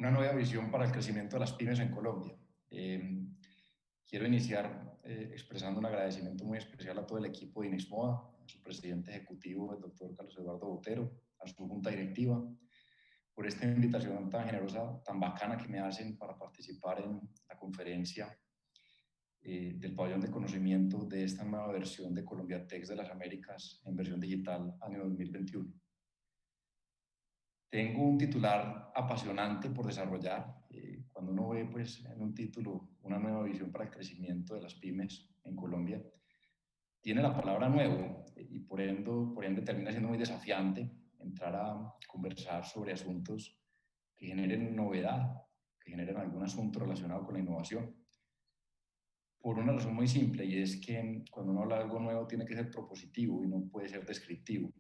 una nueva visión para el crecimiento de las pymes en Colombia. Quiero iniciar expresando un agradecimiento muy especial a todo el equipo de Inexmoda, a su presidente ejecutivo, el doctor Carlos Eduardo Botero, a su junta directiva, por esta invitación tan generosa, tan bacana que me hacen para participar en la conferencia del pabellón de conocimiento de esta nueva versión de Colombia Tech de las Américas en versión digital año 2021. Tengo un titular apasionante por desarrollar. Cuando uno ve pues, en un título una nueva visión para el crecimiento de las pymes en Colombia, tiene la palabra nuevo y por ende termina siendo muy desafiante entrar a conversar sobre asuntos que generen novedad, que generen algún asunto relacionado con la innovación. Por una razón muy simple, y es que cuando uno habla de algo nuevo tiene que ser propositivo y no puede ser descriptivo.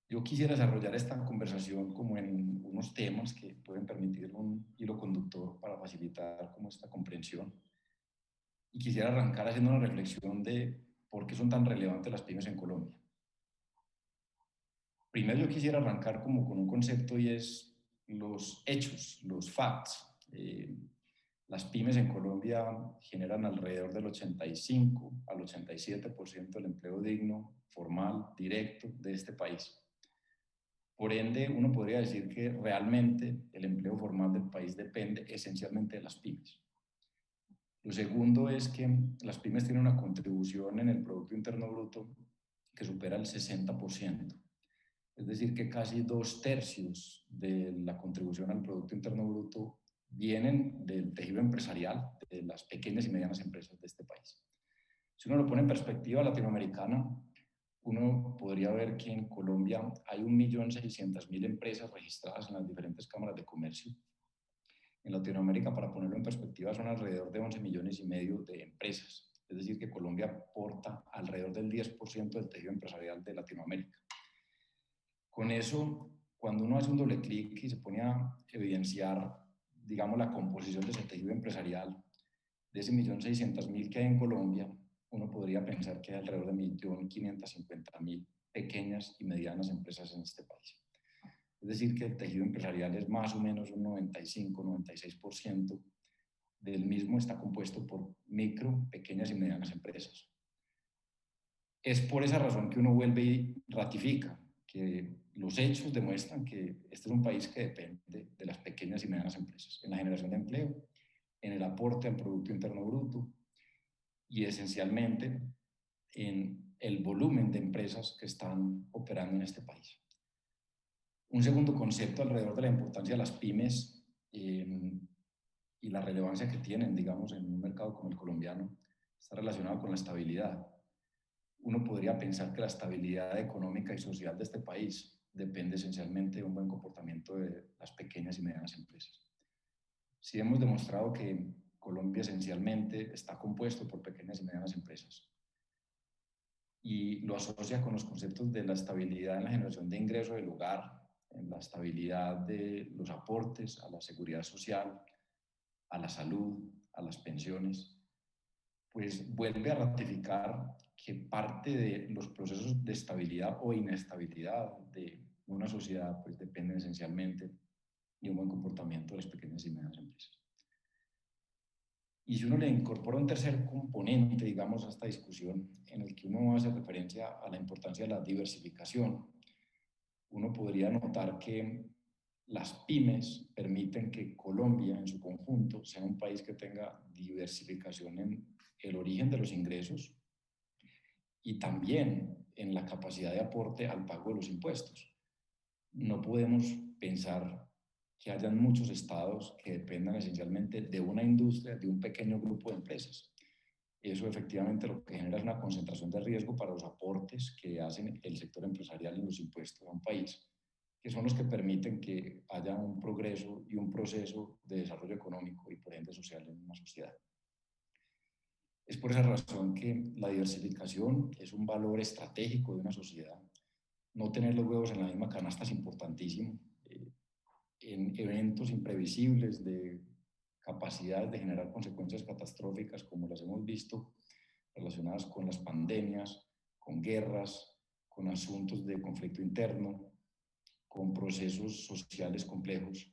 Yo quisiera desarrollar esta conversación como en unos temas que pueden permitir un hilo conductor para facilitar como esta comprensión. Y quisiera arrancar haciendo una reflexión de por qué son tan relevantes las pymes en Colombia. Primero yo quisiera arrancar como con un concepto y es los hechos, los facts. Las pymes en Colombia generan alrededor del 85 al 87% del empleo digno, formal, directo de este país. Por ende, uno podría decir que realmente el empleo formal del país depende esencialmente de las pymes. Lo segundo es que las pymes tienen una contribución en el Producto Interno Bruto que supera el 60%. Es decir, que casi 2/3 de la contribución al Producto Interno Bruto vienen del tejido empresarial, de las pequeñas y medianas empresas de este país. Si uno lo pone en perspectiva latinoamericana, uno podría ver que en Colombia hay 1.600.000 empresas registradas en las diferentes cámaras de comercio. En Latinoamérica, para ponerlo en perspectiva, son alrededor de 11,5 millones de empresas. Es decir, que Colombia aporta alrededor del 10% del tejido empresarial de Latinoamérica. Con eso, cuando uno hace un doble clic y se pone a evidenciar, digamos, la composición de ese tejido empresarial, de ese 1.600.000 que hay en Colombia, uno podría pensar que hay alrededor de 1.550.000 pequeñas y medianas empresas en este país. Es decir, que el tejido empresarial es más o menos un 95-96% del mismo está compuesto por micro, pequeñas y medianas empresas. Es por esa razón que uno vuelve y ratifica que los hechos demuestran que este es un país que depende de las pequeñas y medianas empresas en la generación de empleo, en el aporte al Producto Interno Bruto y esencialmente en el volumen de empresas que están operando en este país. Un segundo concepto alrededor de la importancia de las pymes y la relevancia que tienen, digamos, en un mercado como el colombiano, está relacionado con la estabilidad. Uno podría pensar que la estabilidad económica y social de este país depende esencialmente de un buen comportamiento de las pequeñas y medianas empresas. Sí hemos demostrado que Colombia esencialmente está compuesto por pequeñas y medianas empresas y lo asocia con los conceptos de la estabilidad en la generación de ingreso del hogar, en la estabilidad de los aportes a la seguridad social, a la salud, a las pensiones, pues vuelve a ratificar que parte de los procesos de estabilidad o inestabilidad de una sociedad pues dependen esencialmente de un buen comportamiento de las pequeñas y medianas empresas. Y si uno le incorpora un tercer componente, digamos, a esta discusión, en el que uno hace referencia a la importancia de la diversificación, uno podría notar que las pymes permiten que Colombia en su conjunto sea un país que tenga diversificación en el origen de los ingresos y también en la capacidad de aporte al pago de los impuestos. No podemos pensar que hayan muchos estados que dependan esencialmente de una industria, de un pequeño grupo de empresas. Eso efectivamente lo que genera es una concentración de riesgo para los aportes que hacen el sector empresarial en los impuestos a un país, que son los que permiten que haya un progreso y un proceso de desarrollo económico y por ende social en una sociedad. Es por esa razón que la diversificación es un valor estratégico de una sociedad. No tener los huevos en la misma canasta es importantísimo. En eventos imprevisibles de capacidad de generar consecuencias catastróficas como las hemos visto relacionadas con las pandemias, con guerras, con asuntos de conflicto interno, con procesos sociales complejos,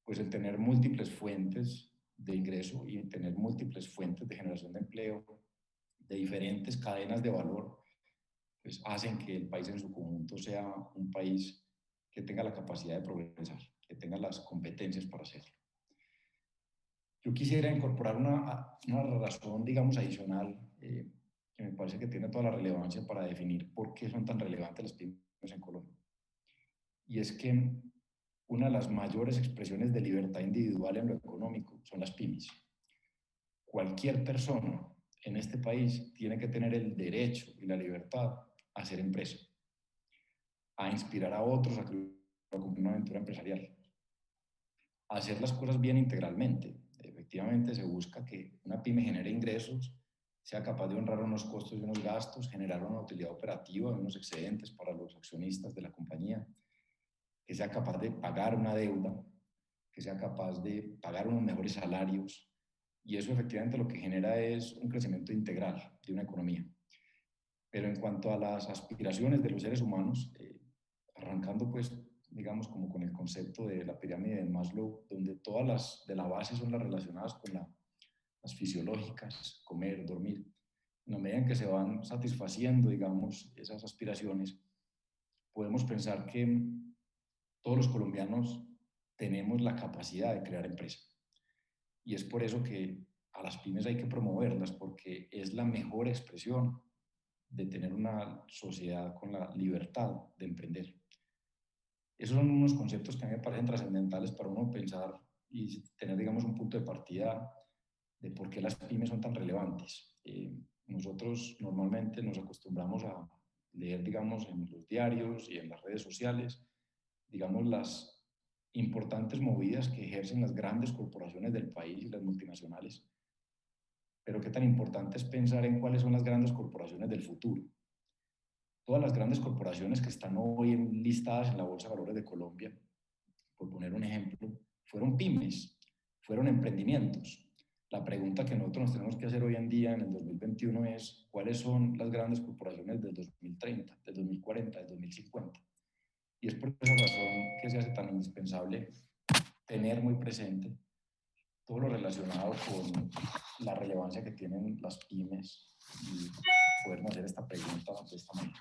pues el tener múltiples fuentes de ingreso y tener múltiples fuentes de generación de empleo, de diferentes cadenas de valor, pues hacen que el país en su conjunto sea un país que tenga la capacidad de progresar, que tenga las competencias para hacerlo. Yo quisiera incorporar una razón, digamos, adicional, que me parece que tiene toda la relevancia para definir por qué son tan relevantes las pymes en Colombia. Y es que una de las mayores expresiones de libertad individual en lo económico son las pymes. Cualquier persona en este país tiene que tener el derecho y la libertad a hacer empresa, a inspirar a otros a cumplir una aventura empresarial, a hacer las cosas bien integralmente. Efectivamente, se busca que una pyme genere ingresos, sea capaz de honrar unos costos y unos gastos, generar una utilidad operativa, unos excedentes para los accionistas de la compañía, que sea capaz de pagar una deuda, que sea capaz de pagar unos mejores salarios, y eso efectivamente lo que genera es un crecimiento integral de una economía. Pero en cuanto a las aspiraciones de los seres humanos, arrancando pues, digamos, como con el concepto de la pirámide de Maslow, donde todas las de la base son las relacionadas con las fisiológicas, comer, dormir, en la medida en que se van satisfaciendo, digamos, esas aspiraciones, podemos pensar que todos los colombianos tenemos la capacidad de crear empresa. Y es por eso que a las pymes hay que promoverlas, porque es la mejor expresión de tener una sociedad con la libertad de emprender. Esos son unos conceptos que a mí me parecen trascendentales para uno pensar y tener, digamos, un punto de partida de por qué las pymes son tan relevantes. Nosotros normalmente nos acostumbramos a leer, digamos, en los diarios y en las redes sociales, digamos, las importantes movidas que ejercen las grandes corporaciones del país y las multinacionales, pero qué tan importante es pensar en cuáles son las grandes corporaciones del futuro. Todas las grandes corporaciones que están hoy listadas en la Bolsa de Valores de Colombia, por poner un ejemplo, fueron pymes, fueron emprendimientos. La pregunta que nosotros nos tenemos que hacer hoy en día, en el 2021, es cuáles son las grandes corporaciones del 2030, del 2040, del 2050. Y es por esa razón que se hace tan indispensable tener muy presente todo lo relacionado con la relevancia que tienen las pymes y podernos hacer esta pregunta de esta manera.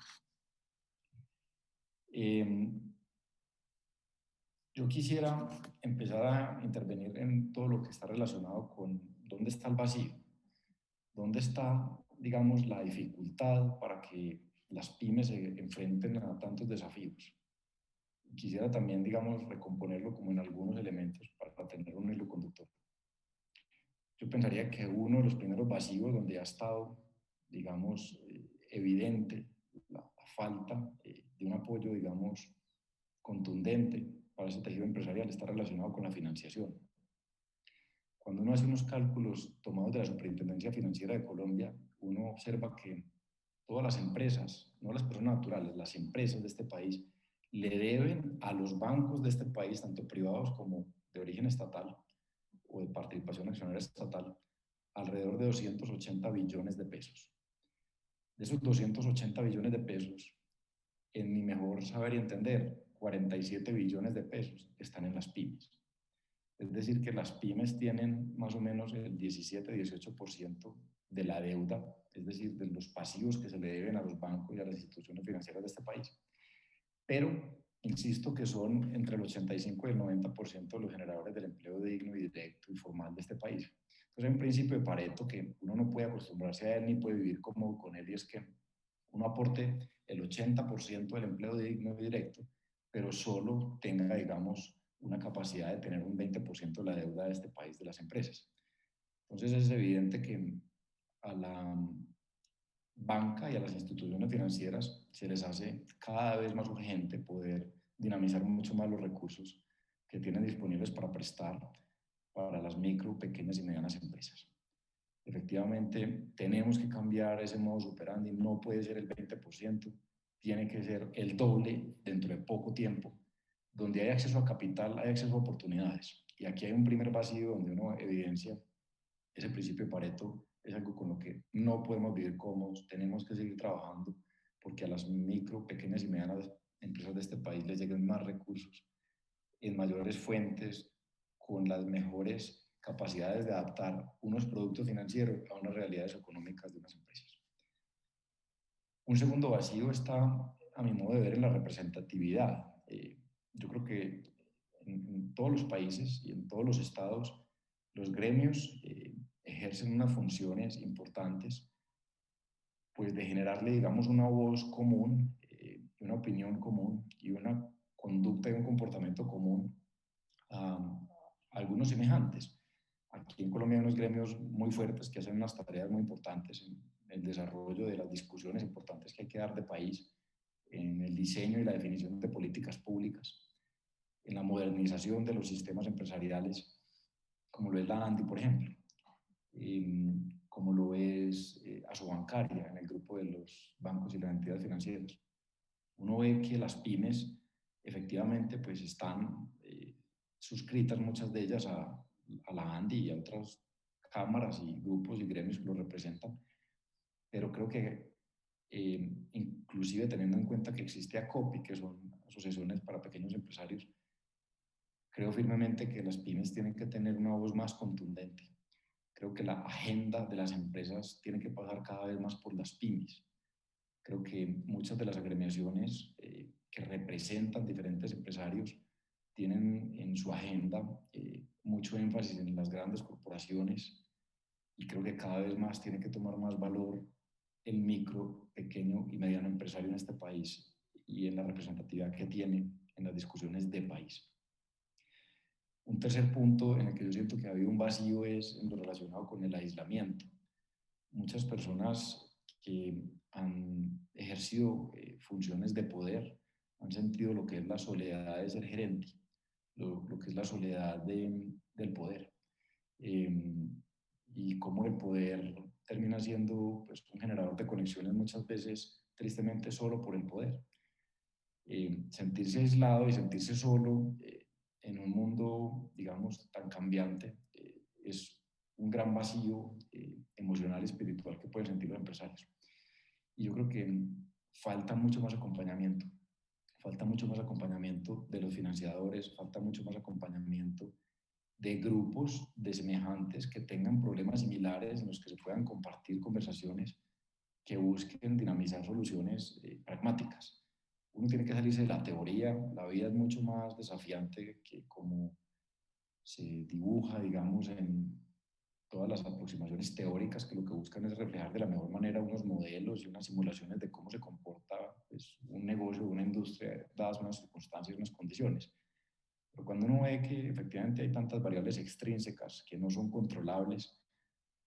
Yo quisiera empezar a intervenir en todo lo que está relacionado con dónde está el vacío, dónde está, digamos, la dificultad para que las pymes se enfrenten a tantos desafíos. Quisiera también, digamos, recomponerlo como en algunos elementos para tener un hilo conductor. Yo pensaría que uno de los primeros vacíos donde ha estado, digamos, evidente la falta de un apoyo, digamos, contundente para ese tejido empresarial está relacionado con la financiación. Cuando uno hace unos cálculos tomados de la Superintendencia Financiera de Colombia, uno observa que todas las empresas, no las personas naturales, las empresas de este país, le deben a los bancos de este país, tanto privados como de origen estatal o de participación accionaria estatal, alrededor de 280 billones de pesos. De esos 280 billones de pesos, en mi mejor saber y entender, 47 billones de pesos están en las pymes. Es decir, que las pymes tienen más o menos el 17-18% de la deuda, es decir, de los pasivos que se le deben a los bancos y a las instituciones financieras de este país. Pero insisto que son entre el 85 y el 90% de los generadores del empleo digno y directo y formal de este país. Entonces hay un principio de Pareto que uno no puede acostumbrarse a él ni puede vivir cómodo con él, y es que uno aporte el 80% del empleo digno y directo, pero solo tenga, digamos, una capacidad de tener un 20% de la deuda de este país de las empresas. Entonces es evidente que a la banca y a las instituciones financieras se les hace cada vez más urgente poder dinamizar mucho más los recursos que tienen disponibles para prestar para las micro, pequeñas y medianas empresas. Efectivamente, tenemos que cambiar ese modus operandi, no puede ser el 20%, tiene que ser el doble dentro de poco tiempo. Donde hay acceso a capital, hay acceso a oportunidades. Y aquí hay un primer vacío donde uno evidencia ese principio de Pareto, es algo con lo que no podemos vivir cómodos, tenemos que seguir trabajando porque a las micro, pequeñas y medianas empresas de este país les lleguen más recursos en mayores fuentes, con las mejores capacidades de adaptar unos productos financieros a unas realidades económicas de unas empresas. Un segundo vacío está, a mi modo de ver, en la representatividad. Yo creo que en todos los países y en todos los estados, los gremios ejercen unas funciones importantes, pues de generarle, digamos, una voz común, una opinión común y una conducta y un comportamiento común a algunos semejantes. Aquí en Colombia hay unos gremios muy fuertes que hacen unas tareas muy importantes en el desarrollo de las discusiones importantes que hay que dar de país, en el diseño y la definición de políticas públicas, en la modernización de los sistemas empresariales, como lo es la ANDI, por ejemplo, como lo es Asobancaria, en el grupo de los bancos y las entidades financieras. Uno ve que las pymes efectivamente pues están suscritas, muchas de ellas, a la ANDI y a otras cámaras y grupos y gremios que lo representan, pero creo que inclusive teniendo en cuenta que existe ACOPI, que son asociaciones para pequeños empresarios, creo firmemente que las pymes tienen que tener una voz más contundente. Creo que la agenda de las empresas tiene que pasar cada vez más por las pymes. Creo que muchas de las agremiaciones que representan diferentes empresarios tienen en su agenda mucho énfasis en las grandes corporaciones, y creo que cada vez más tiene que tomar más valor el micro, pequeño y mediano empresario en este país y en la representatividad que tiene en las discusiones de país. Un tercer punto en el que yo siento que ha habido un vacío es en lo relacionado con el aislamiento. Muchas personas que han ejercido funciones de poder han sentido lo que es la soledad de ser gerente, lo que es la soledad del poder. Y cómo el poder termina siendo pues, un generador de conexiones muchas veces tristemente solo por el poder. Sentirse aislado y sentirse solo en un mundo, digamos, tan cambiante es un gran vacío emocional y espiritual que pueden sentir los empresarios. Y yo creo que falta mucho más acompañamiento. Falta mucho más acompañamiento de los financiadores, falta mucho más acompañamiento de grupos de semejantes que tengan problemas similares en los que se puedan compartir conversaciones que busquen dinamizar soluciones pragmáticas. Uno tiene que salirse de la teoría, la vida es mucho más desafiante que como se dibuja, digamos, en todas las aproximaciones teóricas que lo que buscan es reflejar de la mejor manera unos modelos y unas simulaciones de cómo se comporta pues, un negocio o una industria dadas unas circunstancias y unas condiciones. Pero cuando uno ve que efectivamente hay tantas variables extrínsecas que no son controlables,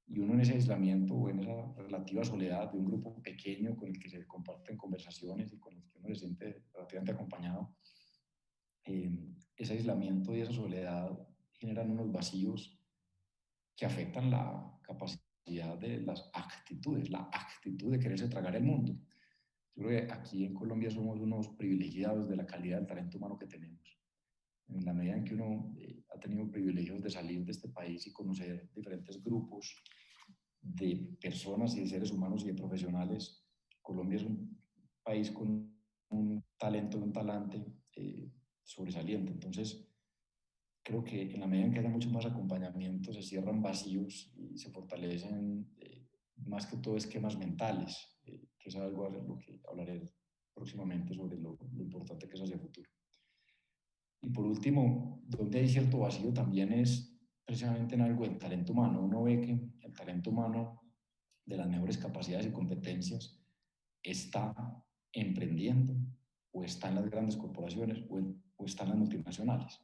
y uno en ese aislamiento o en esa relativa soledad de un grupo pequeño con el que se comparten conversaciones y con el que uno se siente relativamente acompañado, ese aislamiento y esa soledad generan unos vacíos que afectan la capacidad de las actitudes, la actitud de quererse tragar el mundo. Yo creo que aquí en Colombia somos unos privilegiados de la calidad del talento humano que tenemos. En la medida en que uno ha tenido privilegios de salir de este país y conocer diferentes grupos de personas y de seres humanos y de profesionales, Colombia es un país con un talento, un talante sobresaliente. Entonces, creo que en la medida en que haya mucho más acompañamiento, se cierran vacíos y se fortalecen más que todo esquemas mentales, que es algo de lo que hablaré próximamente sobre lo importante que es hacia el futuro. Y por último, donde hay cierto vacío también es precisamente en algo del talento humano. Uno ve que el talento humano de las mejores capacidades y competencias está emprendiendo o está en las grandes corporaciones o está en las multinacionales.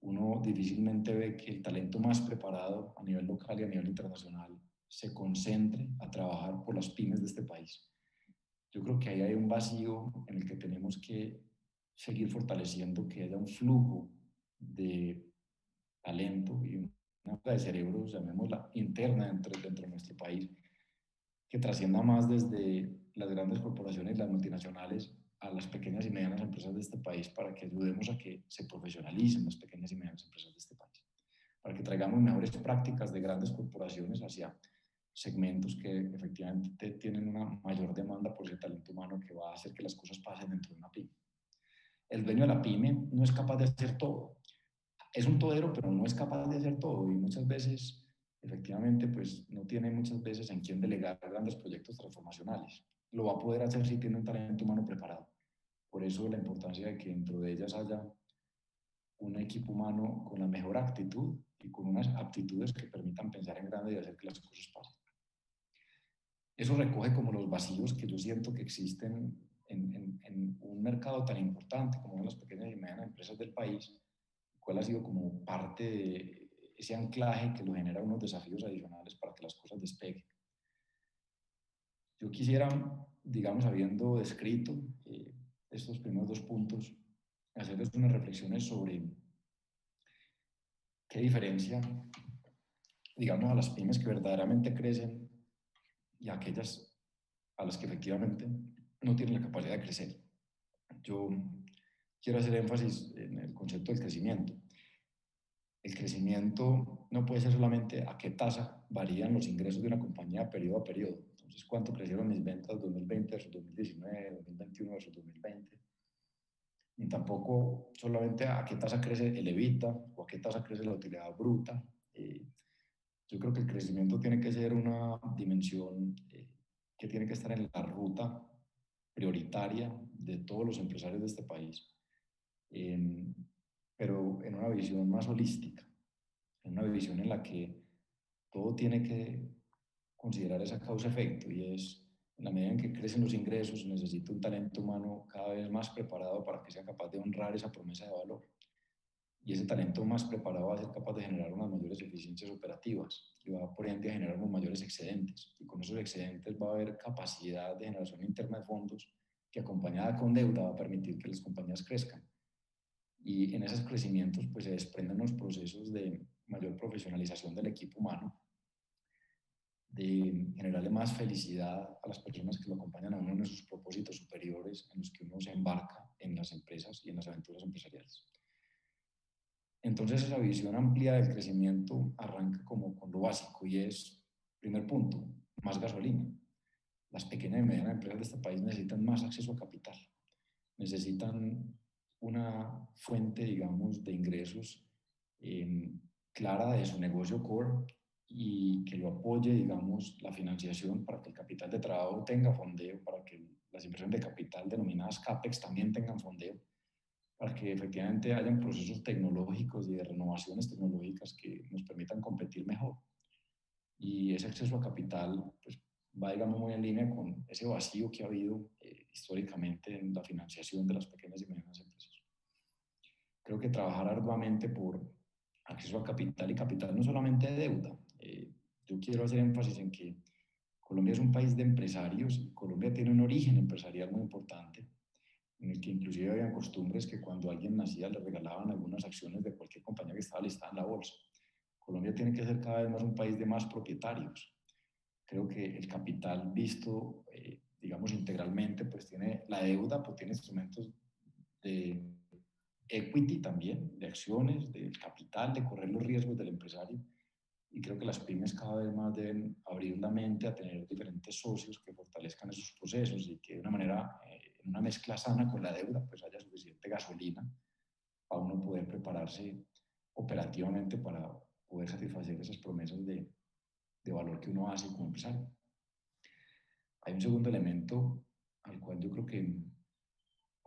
Uno difícilmente ve que el talento más preparado a nivel local y a nivel internacional se concentre a trabajar por las pymes de este país. Yo creo que ahí hay un vacío en el que tenemos que seguir fortaleciendo, que haya un flujo de talento y una de cerebros, llamémosla, interna dentro de nuestro país, que trascienda más desde las grandes corporaciones y las multinacionales a las pequeñas y medianas empresas de este país, para que ayudemos a que se profesionalicen las pequeñas y medianas empresas de este país, para que traigamos mejores prácticas de grandes corporaciones hacia segmentos que efectivamente tienen una mayor demanda por ese talento humano que va a hacer que las cosas pasen dentro de una pyme. El dueño de la pyme no es capaz de hacer todo. es un todero, pero no es capaz de hacer todo y muchas veces, efectivamente, pues no tiene muchas veces en quién delegar grandes proyectos transformacionales. Lo va a poder hacer si tiene un talento humano preparado. Por eso la importancia de que dentro de ellas haya un equipo humano con la mejor actitud y con unas aptitudes que permitan pensar en grande y hacer que las cosas pasen. Eso recoge como los vacíos que yo siento que existen en un mercado tan importante como las pequeñas y medianas empresas del país, cuál ha sido como parte de ese anclaje que lo genera unos desafíos adicionales para que las cosas despeguen. Yo quisiera, digamos, habiendo descrito estos primeros dos puntos, hacerles unas reflexiones sobre qué diferencia, digamos, a las pymes que verdaderamente crecen y a aquellas a las que efectivamente no tienen la capacidad de crecer. Yo quiero hacer énfasis en el concepto del crecimiento. El crecimiento no puede ser solamente a qué tasa varían los ingresos de una compañía periodo a periodo. Entonces, ¿cuánto crecieron mis ventas 2020 versus 2019, 2021 versus 2020? Ni tampoco solamente a qué tasa crece el EBITDA o a qué tasa crece la utilidad bruta. Yo creo que el crecimiento tiene que ser una dimensión que tiene que estar en la ruta prioritaria de todos los empresarios de este país, pero en una visión más holística, en una visión en la que todo tiene que considerar esa causa-efecto y es, en la medida en que crecen los ingresos, necesita un talento humano cada vez más preparado para que sea capaz de honrar esa promesa de valor. Y ese talento más preparado va a ser capaz de generar unas mayores eficiencias operativas y va por ende a generar unos mayores excedentes. Y con esos excedentes va a haber capacidad de generación interna de fondos que acompañada con deuda va a permitir que las compañías crezcan. Y en esos crecimientos pues se desprenden los procesos de mayor profesionalización del equipo humano, de generarle más felicidad a las personas que lo acompañan a uno en sus propósitos superiores en los que uno se embarca en las empresas y en las aventuras empresariales. Entonces esa visión amplia del crecimiento arranca como con lo básico y es, primer punto, más gasolina. Las pequeñas y medianas empresas de este país necesitan más acceso a capital, necesitan una fuente, digamos, de ingresos clara de su negocio core y que lo apoye, digamos, la financiación para que el capital de trabajo tenga fondeo, para que las inversiones de capital denominadas CAPEX también tengan fondeo, para que efectivamente hayan procesos tecnológicos y de renovaciones tecnológicas que nos permitan competir mejor. Y ese acceso a capital pues, va, digamos, muy en línea con ese vacío que ha habido históricamente en la financiación de las pequeñas y medianas empresas. Creo que trabajar arduamente por acceso a capital y capital no solamente de deuda. Yo quiero hacer énfasis en que Colombia es un país de empresarios y Colombia tiene un origen empresarial muy importante en el que inclusive habían costumbres que cuando alguien nacía le regalaban algunas acciones de cualquier compañía que estaba listada en la bolsa. Colombia tiene que ser cada vez más un país de más propietarios. Creo que el capital visto, digamos, integralmente, pues tiene la deuda, pues tiene instrumentos de equity también, de acciones, del capital, de correr los riesgos del empresario. Y creo que las pymes cada vez más deben abrir la mente a tener diferentes socios que fortalezcan esos procesos y que de una manera, en una mezcla sana con la deuda, pues haya suficiente gasolina para uno poder prepararse operativamente para poder satisfacer esas promesas de valor que uno hace como empresario. Hay un segundo elemento al cual yo creo que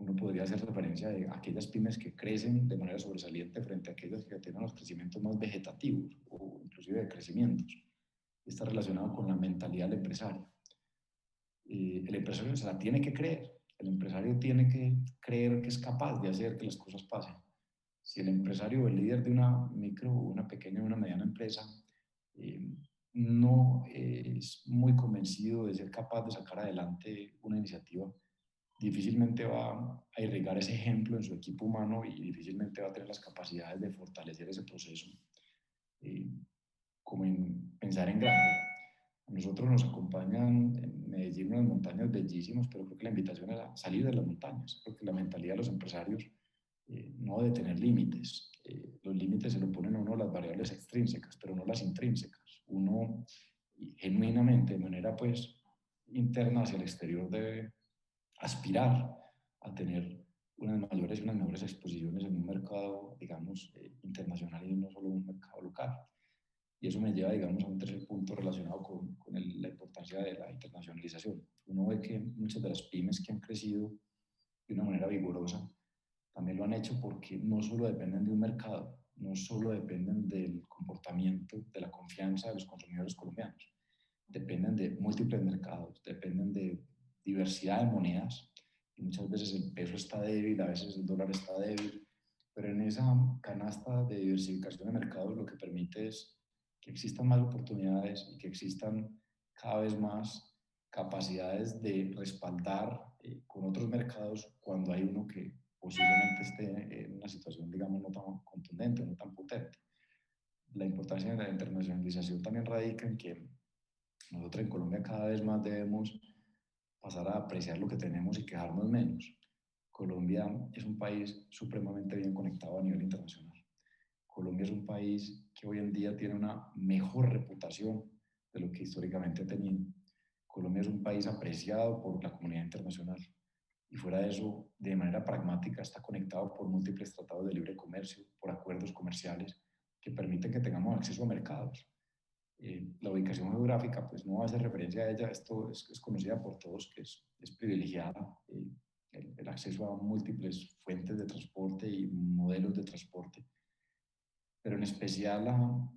uno podría hacer referencia de aquellas pymes que crecen de manera sobresaliente frente a aquellas que tienen los crecimientos más vegetativos o inclusive de crecimientos. Está relacionado con la mentalidad del empresario. El empresario se la tiene que creer. El empresario tiene que creer que es capaz de hacer que las cosas pasen. Si el empresario o el líder de una micro, una pequeña o una mediana empresa no es muy convencido de ser capaz de sacar adelante una iniciativa, difícilmente va a irrigar ese ejemplo en su equipo humano y difícilmente va a tener las capacidades de fortalecer ese proceso, como en pensar en grande. A nosotros nos acompañan en Medellín unas montañas bellísimas, pero creo que la invitación es a salir de las montañas. Creo que la mentalidad de los empresarios no debe tener límites. Los límites se lo ponen a uno las variables extrínsecas, pero no las intrínsecas. Uno genuinamente, de manera pues interna hacia el exterior, debe aspirar a tener unas mayores y unas mejores exposiciones en un mercado, digamos, internacional y no solo un mercado local. Y eso me lleva, digamos, a un tercer punto relacionado con la importancia de la internacionalización. Uno ve que muchas de las pymes que han crecido de una manera vigorosa también lo han hecho porque no solo dependen de un mercado, no solo dependen del comportamiento, de la confianza de los consumidores colombianos, dependen de múltiples mercados, dependen de diversidad de monedas, y muchas veces el peso está débil, a veces el dólar está débil, pero en esa canasta de diversificación de mercados lo que permite es que existan más oportunidades y que existan cada vez más capacidades de respaldar con otros mercados cuando hay uno que posiblemente esté en una situación, digamos, no tan contundente, no tan potente. La importancia de la internacionalización también radica en que nosotros en Colombia cada vez más debemos pasar a apreciar lo que tenemos y quejarnos menos. Colombia es un país supremamente bien conectado a nivel internacional. Colombia es un país que hoy en día tiene una mejor reputación de lo que históricamente ha tenido. Colombia es un país apreciado por la comunidad internacional y fuera de eso, de manera pragmática, está conectado por múltiples tratados de libre comercio, por acuerdos comerciales que permiten que tengamos acceso a mercados. La ubicación geográfica, pues no va a hacer referencia a ella, esto es conocida por todos que es privilegiada, el acceso a múltiples fuentes de transporte y modelos de transporte, pero en especial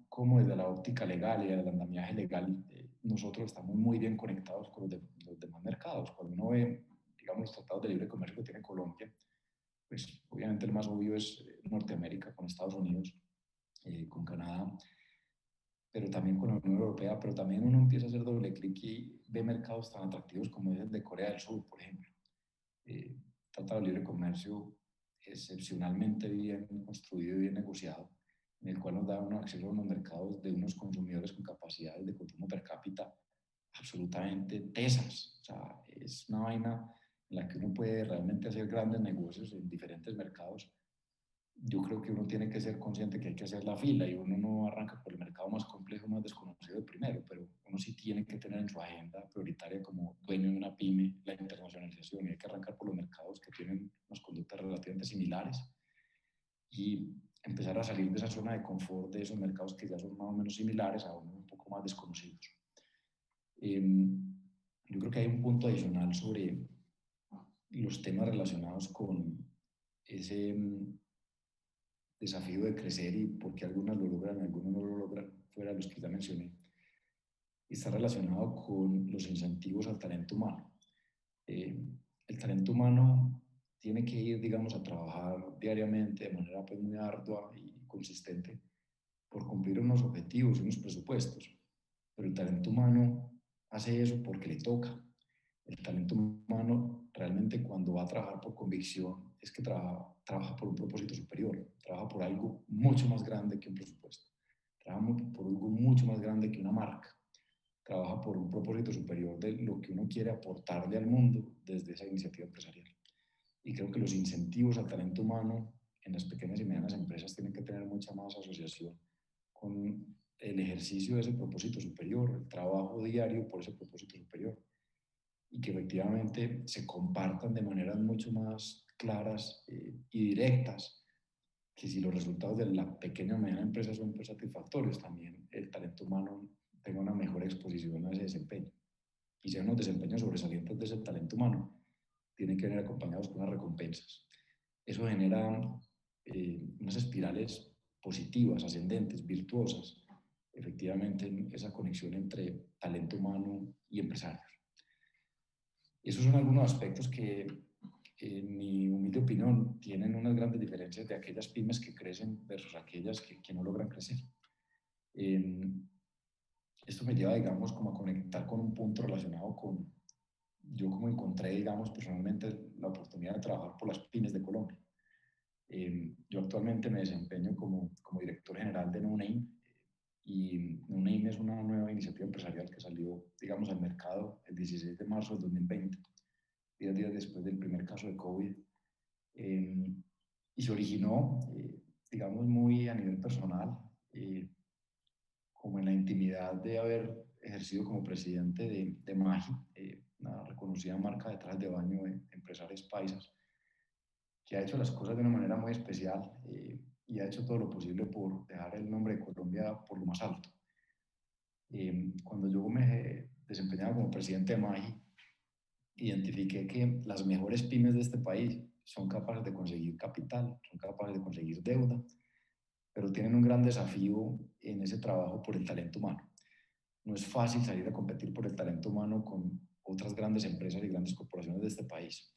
como desde la óptica legal y el andamiaje legal, nosotros estamos muy bien conectados con los demás mercados. Cuando uno ve, digamos, los tratados de libre comercio que tiene Colombia, pues obviamente el más obvio es Norteamérica con Estados Unidos, con Canadá, pero también con la Unión Europea, pero también uno empieza a hacer doble clic y ve mercados tan atractivos como es el de Corea del Sur, por ejemplo. Tratado de libre comercio excepcionalmente bien construido y bien negociado, en el cual nos da un acceso a unos mercados de unos consumidores con capacidades de consumo per cápita absolutamente tesas. O sea, es una vaina en la que uno puede realmente hacer grandes negocios en diferentes mercados. Yo creo que uno tiene que ser consciente que hay que hacer la fila y uno no arranca por el mercado más complejo, más desconocido de primero, pero uno sí tiene que tener en su agenda prioritaria como dueño de una pyme la internacionalización y hay que arrancar por los mercados que tienen unas conductas relativamente similares y empezar a salir de esa zona de confort de esos mercados que ya son más o menos similares a unos un poco más desconocidos. Yo creo que hay un punto adicional sobre los temas relacionados con ese desafío de crecer y por qué algunas lo logran y algunos no lo logran, fuera de los que ya mencioné, está relacionado con los incentivos al talento humano. El talento humano tiene que ir, digamos, a trabajar diariamente de manera pues, muy ardua y consistente por cumplir unos objetivos y unos presupuestos, pero el talento humano hace eso porque le toca. El talento humano realmente cuando va a trabajar por convicción es que trabaja por un propósito superior, trabaja por algo mucho más grande que un presupuesto, trabaja por algo mucho más grande que una marca, trabaja por un propósito superior de lo que uno quiere aportarle al mundo desde esa iniciativa empresarial. Y creo que los incentivos al talento humano en las pequeñas y medianas empresas tienen que tener mucha más asociación con el ejercicio de ese propósito superior, el trabajo diario por ese propósito superior y que efectivamente se compartan de maneras mucho más claras y directas, que si los resultados de la pequeña o mediana empresa son pues, satisfactorios, también el talento humano tenga una mejor exposición a ese desempeño. Y sean los desempeños sobresalientes de ese talento humano, tienen que venir acompañados con unas recompensas. Eso genera unas espirales positivas, ascendentes, virtuosas, efectivamente en esa conexión entre talento humano y empresarios. Esos son algunos aspectos que, en mi humilde opinión, tienen unas grandes diferencias de aquellas pymes que crecen versus aquellas que no logran crecer. Esto me lleva, digamos, como a conectar con un punto relacionado con, yo como encontré, digamos, personalmente la oportunidad de trabajar por las pymes de Colombia. Yo actualmente me desempeño como director general de No Name, y No Name es una nueva iniciativa empresarial que salió, digamos, al mercado el 16 de marzo del 2020, 10 días después del primer caso de COVID, y se originó, digamos, muy a nivel personal, como en la intimidad de haber ejercido como presidente de Magi, una reconocida marca de trajes de baño de empresarios paisas, que ha hecho las cosas de una manera muy especial y ha hecho todo lo posible por dejar el nombre de Colombia por lo más alto. Cuando yo me desempeñaba como presidente de MAGI, identifiqué que las mejores pymes de este país son capaces de conseguir capital, son capaces de conseguir deuda, pero tienen un gran desafío en ese trabajo por el talento humano. No es fácil salir a competir por el talento humano con otras grandes empresas y grandes corporaciones de este país,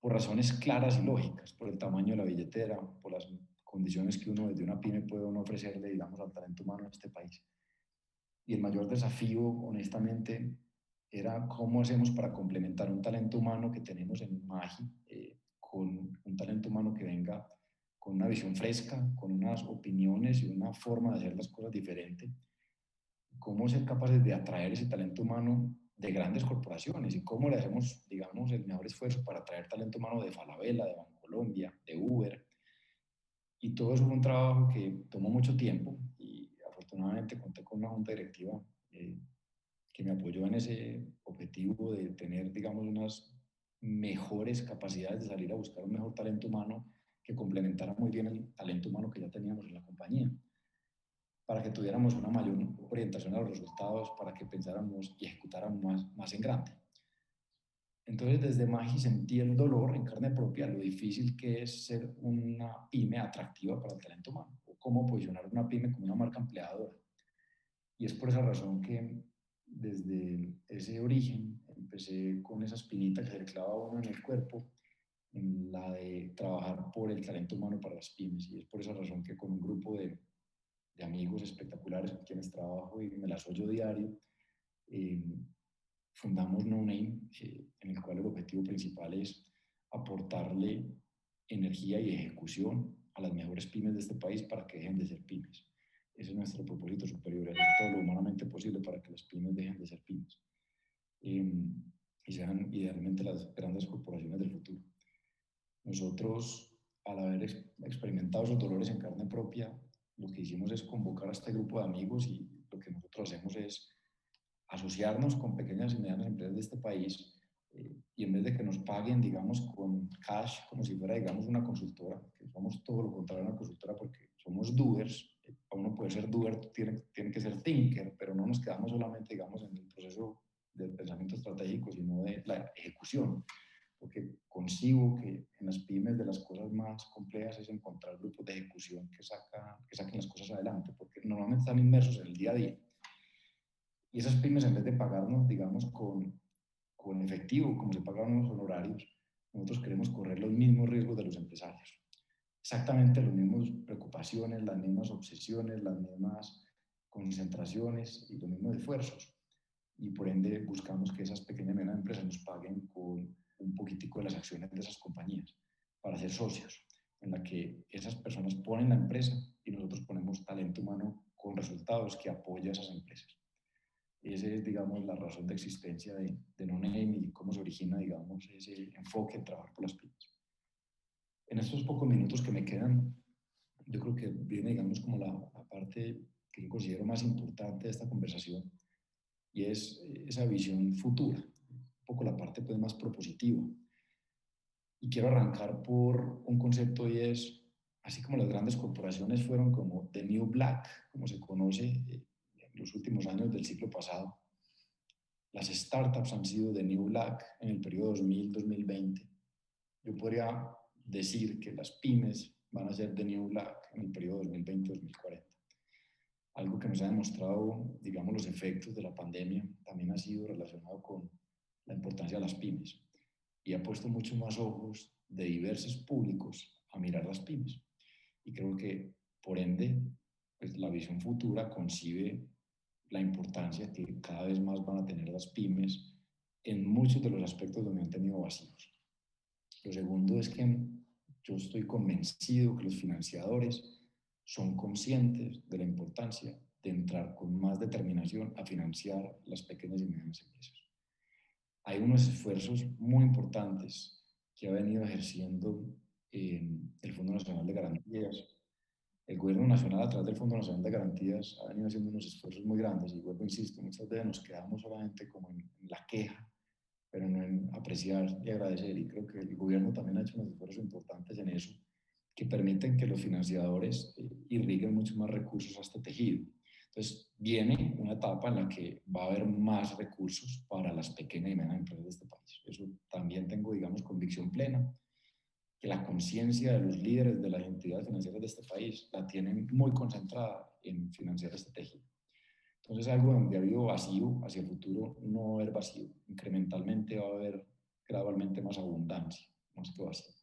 por razones claras y lógicas, por el tamaño de la billetera, por las condiciones que uno desde una pyme puede uno ofrecerle, digamos, al talento humano en este país. Y el mayor desafío, honestamente, era cómo hacemos para complementar un talento humano que tenemos en MAGI con un talento humano que venga con una visión fresca, con unas opiniones y una forma de hacer las cosas diferente. Cómo ser capaces de atraer ese talento humano de grandes corporaciones y cómo le hacemos, digamos, el mejor esfuerzo para atraer talento humano de Falabella, de Bancolombia, de Uber. Y todo eso fue un trabajo que tomó mucho tiempo y afortunadamente conté con una junta directiva que me apoyó en ese objetivo de tener, digamos, unas mejores capacidades de salir a buscar un mejor talento humano que complementara muy bien el talento humano que ya teníamos en la compañía, para que tuviéramos una mayor orientación a los resultados, para que pensáramos y ejecutáramos más en grande. Entonces, desde Magi sentí el dolor en carne propia, lo difícil que es ser una pyme atractiva para el talento humano, o cómo posicionar una pyme como una marca empleadora. Y es por esa razón que desde ese origen empecé con esa espinita que se le clava a uno en el cuerpo, en la de trabajar por el talento humano para las pymes. Y es por esa razón que con un grupo de amigos espectaculares con quienes trabajo y me las oyo diario, eh, fundamos No Name, en el cual el objetivo principal es aportarle energía y ejecución a las mejores pymes de este país para que dejen de ser pymes. Ese es nuestro propósito superior, hacer todo lo humanamente posible para que las pymes dejen de ser pymes y sean idealmente las grandes corporaciones del futuro. Nosotros, al haber experimentado esos dolores en carne propia, lo que hicimos es convocar a este grupo de amigos y lo que nosotros hacemos es asociarnos con pequeñas y medianas empresas de este país y en vez de que nos paguen, digamos, con cash, como si fuera, digamos, una consultora, que somos todo lo contrario a una consultora porque somos doers, para uno poder ser doer tiene que ser thinker, pero no nos quedamos solamente, digamos, en el proceso del pensamiento estratégico, sino de la ejecución, porque consigo que en las pymes de las cosas más complejas es encontrar grupos de ejecución que saquen las cosas adelante, porque normalmente están inmersos en el día a día. Y esas pymes, en vez de pagarnos, digamos, con efectivo, como se pagan los honorarios, nosotros queremos correr los mismos riesgos de los empresarios. Exactamente las mismas preocupaciones, las mismas obsesiones, las mismas concentraciones y los mismos esfuerzos. Y por ende buscamos que esas pequeñas y medianas empresas nos paguen con un poquitico de las acciones de esas compañías para ser socios, en la que esas personas ponen la empresa y nosotros ponemos talento humano con resultados que apoya a esas empresas. Esa es, digamos, la razón de existencia de No Name y cómo se origina, digamos, ese enfoque en trabajar por las pymes. En estos pocos minutos que me quedan, yo creo que viene, digamos, como la parte que yo considero más importante de esta conversación y es esa visión futura, un poco la parte pues más propositiva. Y quiero arrancar por un concepto y es, así como las grandes corporaciones fueron como The New Black, como se conoce en los últimos años del siglo pasado, las startups han sido de New Black en el periodo 2000-2020. Yo podría decir que las pymes van a ser de New Black en el periodo 2020-2040. Algo que nos ha demostrado, digamos, los efectos de la pandemia también ha sido relacionado con la importancia de las pymes y ha puesto mucho más ojos de diversos públicos a mirar las pymes. Y creo que, por ende, pues, la visión futura concibe la importancia que cada vez más van a tener las pymes en muchos de los aspectos donde han tenido vacíos. Lo segundo es que yo estoy convencido que los financiadores son conscientes de la importancia de entrar con más determinación a financiar las pequeñas y medianas empresas. Hay unos esfuerzos muy importantes que ha venido ejerciendo el Fondo Nacional de Garantías. El gobierno nacional, a través del Fondo Nacional de Garantías, ha venido haciendo unos esfuerzos muy grandes y vuelvo, insisto, muchas veces nos quedamos solamente como en la queja pero no en apreciar y agradecer. Y creo que el gobierno también ha hecho unos esfuerzos importantes en eso, que permiten que los financiadores irriguen mucho más recursos a este tejido. Entonces, viene una etapa en la que va a haber más recursos para las pequeñas y medianas empresas de este país. Eso también tengo, digamos, convicción plena, que la conciencia de los líderes de las entidades financieras de este país la tienen muy concentrada en financiar este tejido. Entonces, algo donde ha habido vacío, hacia el futuro no va a haber vacío. Incrementalmente va a haber gradualmente más abundancia, más que vacío.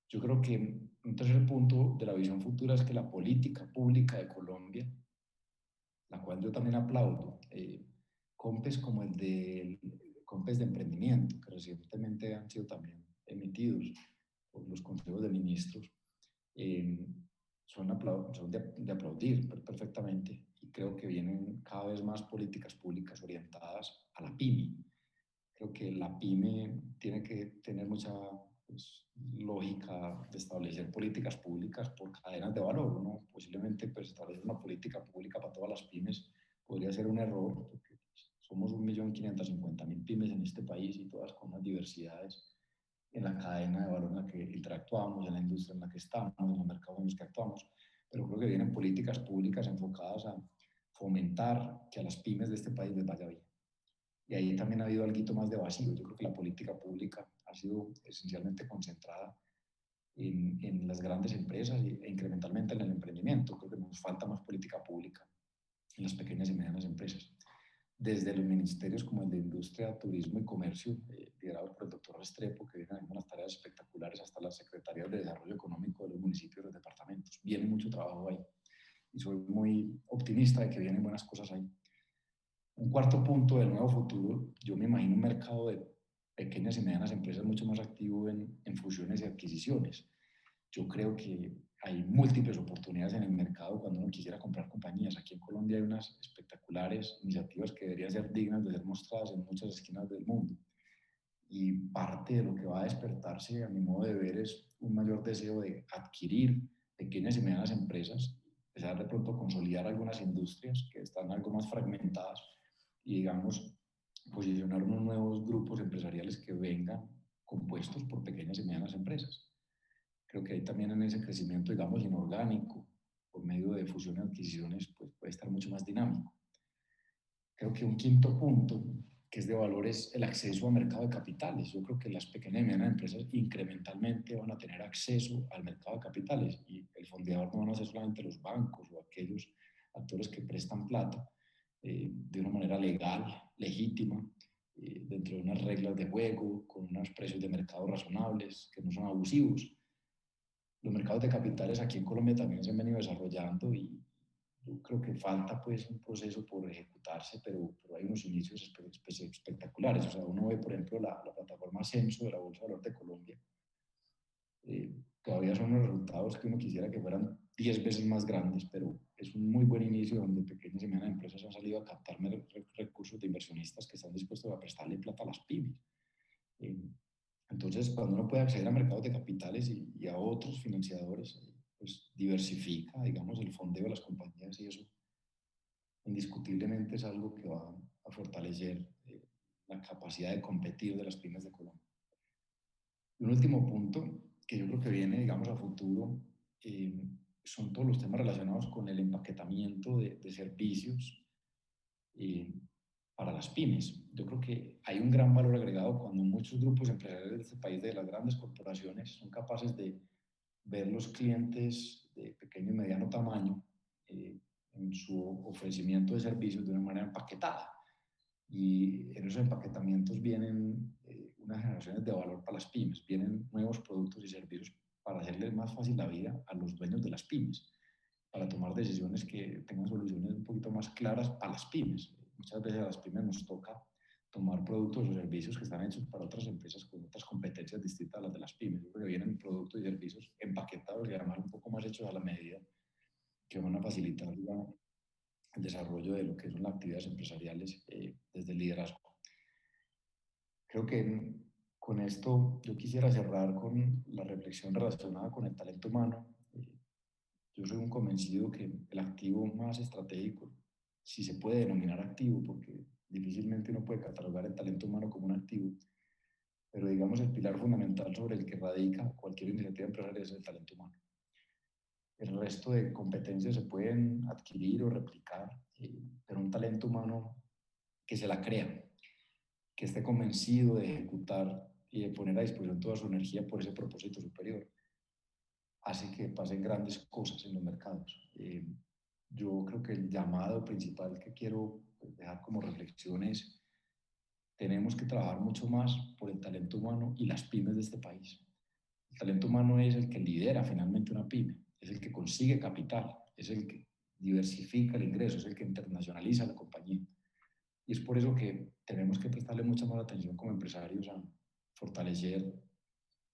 Yo creo que un tercer punto de la visión futura es que la política pública de Colombia, la cual yo también aplaudo, COMPES como el de COMPES de emprendimiento, que recientemente han sido también emitidos por los consejos de ministros, eh, son de aplaudir perfectamente, y creo que vienen cada vez más políticas públicas orientadas a la pyme. Creo que la pyme tiene que tener mucha, pues, lógica de establecer políticas públicas por cadenas de valor, ¿no? Posiblemente, pues, establecer una política pública para todas las pymes podría ser un error, porque pues, somos 1.550.000 pymes en este país, y todas con unas diversidades en la cadena de valor en la que interactuamos, en la industria en la que estamos, en los mercados en los que actuamos. Pero creo que vienen políticas públicas enfocadas a fomentar que a las pymes de este país les vaya bien. Y ahí también ha habido algo más de vacío. Yo creo que la política pública ha sido esencialmente concentrada en las grandes empresas e incrementalmente en el emprendimiento. Creo que nos falta más política pública en las pequeñas y medianas empresas. Desde los ministerios como el de Industria, Turismo y Comercio, liderados por el doctor Restrepo, que vienen haciendo unas tareas espectaculares, hasta las secretarías de Desarrollo Económico de los municipios y los departamentos. Viene mucho trabajo ahí, y soy muy optimista de que vienen buenas cosas ahí. Un cuarto punto del nuevo futuro, yo me imagino un mercado de pequeñas y medianas empresas mucho más activo en fusiones y adquisiciones. Yo creo que hay múltiples oportunidades en el mercado cuando uno quisiera comprar compañías. Aquí en Colombia hay unas espectaculares iniciativas que deberían ser dignas de ser mostradas en muchas esquinas del mundo. Y parte de lo que va a despertarse, a mi modo de ver, es un mayor deseo de adquirir pequeñas y medianas empresas, empezar de pronto a consolidar algunas industrias que están algo más fragmentadas, y, digamos, posicionar unos nuevos grupos empresariales que vengan compuestos por pequeñas y medianas empresas. Creo que ahí también en ese crecimiento, digamos, inorgánico, por medio de fusiones y adquisiciones, pues puede estar mucho más dinámico. Creo que un quinto punto, que es de valor, es el acceso al mercado de capitales. Yo creo que las pequeñas y medianas empresas incrementalmente van a tener acceso al mercado de capitales, y el fondeador no van a ser solamente los bancos o aquellos actores que prestan plata de una manera legal, legítima, dentro de unas reglas de juego, con unos precios de mercado razonables, que no son abusivos. Los mercados de capitales aquí en Colombia también se han venido desarrollando, y yo creo que falta pues un proceso por ejecutarse, pero hay unos inicios espectaculares. O sea, uno ve, por ejemplo, la plataforma Censo de la Bolsa de Valores de Colombia. Todavía son los resultados que uno quisiera que fueran 10 veces más grandes, pero es un muy buen inicio donde pequeñas y medianas empresas han salido a captar recursos de inversionistas que están dispuestos a prestarle plata a las pymes. Eh, entonces, cuando uno puede acceder a mercados de capitales y a otros financiadores, pues diversifica, digamos, el fondeo de las compañías, y eso indiscutiblemente es algo que va a fortalecer la capacidad de competir de las pymes de Colombia. Y un último punto que yo creo que viene, digamos, a futuro, son todos los temas relacionados con el empaquetamiento de servicios eh, para las pymes. Yo creo que hay un gran valor agregado cuando muchos grupos empresariales de este país, de las grandes corporaciones, son capaces de ver los clientes de pequeño y mediano tamaño en su ofrecimiento de servicios de una manera empaquetada. Y en esos empaquetamientos vienen unas generaciones de valor para las pymes, vienen nuevos productos y servicios para hacerles más fácil la vida a los dueños de las pymes, para tomar decisiones que tengan soluciones un poquito más claras para las pymes. Muchas veces a las pymes nos toca tomar productos o servicios que están hechos para otras empresas con otras competencias distintas a las de las pymes. Yo creo que vienen productos y servicios empaquetados y además un poco más hechos a la medida, que van a facilitar el desarrollo de lo que son las actividades empresariales desde el liderazgo. Creo que con esto yo quisiera cerrar con la reflexión relacionada con el talento humano. Yo soy un convencido que el activo más estratégico, si se puede denominar activo, porque difícilmente uno puede catalogar el talento humano como un activo, pero digamos el pilar fundamental sobre el que radica cualquier iniciativa empresarial es el talento humano. El resto de competencias se pueden adquirir o replicar, pero un talento humano que se la crea, que esté convencido de ejecutar y de poner a disposición toda su energía por ese propósito superior, hace que pasen grandes cosas en los mercados. Yo creo que el llamado principal que quiero dejar como reflexión es: tenemos que trabajar mucho más por el talento humano y las pymes de este país. El talento humano es el que lidera finalmente una pyme, es el que consigue capital, es el que diversifica el ingreso, es el que internacionaliza la compañía. Y es por eso que tenemos que prestarle mucha más atención como empresarios a fortalecer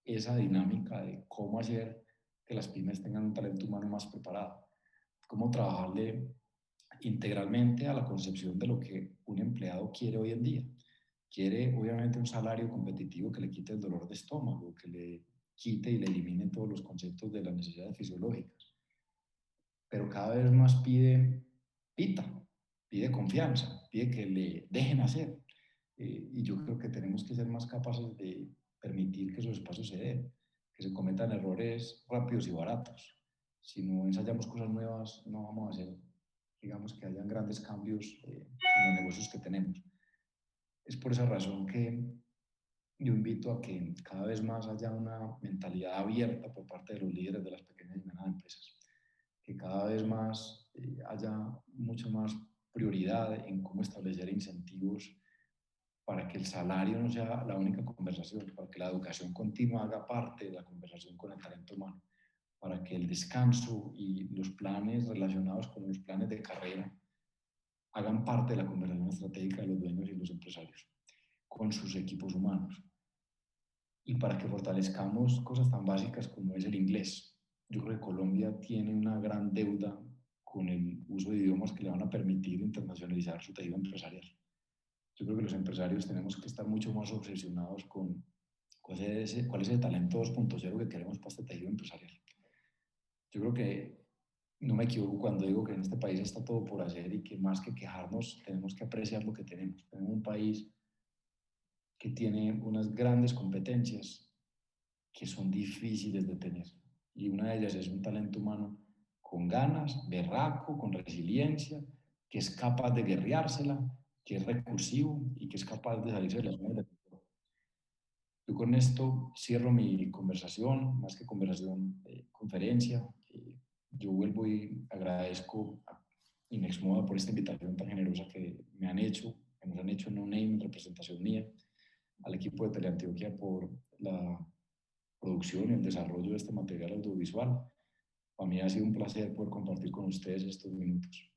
esa dinámica de cómo hacer que las pymes tengan un talento humano más preparado, cómo trabajarle integralmente a la concepción de lo que un empleado quiere hoy en día. Quiere obviamente un salario competitivo que le quite el dolor de estómago, que le quite y le elimine todos los conceptos de las necesidades fisiológicas, pero cada vez más pide confianza, pide que le dejen hacer. Y yo creo que tenemos que ser más capaces de permitir que esos espacios se den, que se cometan errores rápidos y baratos. Si no ensayamos cosas nuevas, no vamos a hacer, digamos, que hayan grandes cambios en los negocios que tenemos. Es por esa razón que yo invito a que cada vez más haya una mentalidad abierta por parte de los líderes de las pequeñas y medianas empresas, que cada vez más haya mucho más prioridad en cómo establecer incentivos para que el salario no sea la única conversación, para que la educación continua haga parte de la conversación con el talento humano, para que el descanso y los planes relacionados con los planes de carrera hagan parte de la conversación estratégica de los dueños y los empresarios con sus equipos humanos, y para que fortalezcamos cosas tan básicas como es el inglés. Yo creo que Colombia tiene una gran deuda con el uso de idiomas que le van a permitir internacionalizar su tejido empresarial. Yo creo que los empresarios tenemos que estar mucho más obsesionados con cuál es el talento 2.0 que queremos para este tejido empresarial. Yo creo que no me equivoco cuando digo que en este país está todo por hacer y que más que quejarnos tenemos que apreciar lo que tenemos. Tenemos un país que tiene unas grandes competencias que son difíciles de tener. Y una de ellas es un talento humano con ganas, berraco, con resiliencia, que es capaz de guerreársela, que es recursivo y que es capaz de salirse de las zonas de confort. Yo con esto cierro mi conversación, más que conversación, conferencia. Yo vuelvo y agradezco a Inexmoda por esta invitación tan generosa que me han hecho, que nos han hecho en No Name en representación mía, al equipo de Teleantioquia por la producción y el desarrollo de este material audiovisual. Para mí ha sido un placer poder compartir con ustedes estos minutos.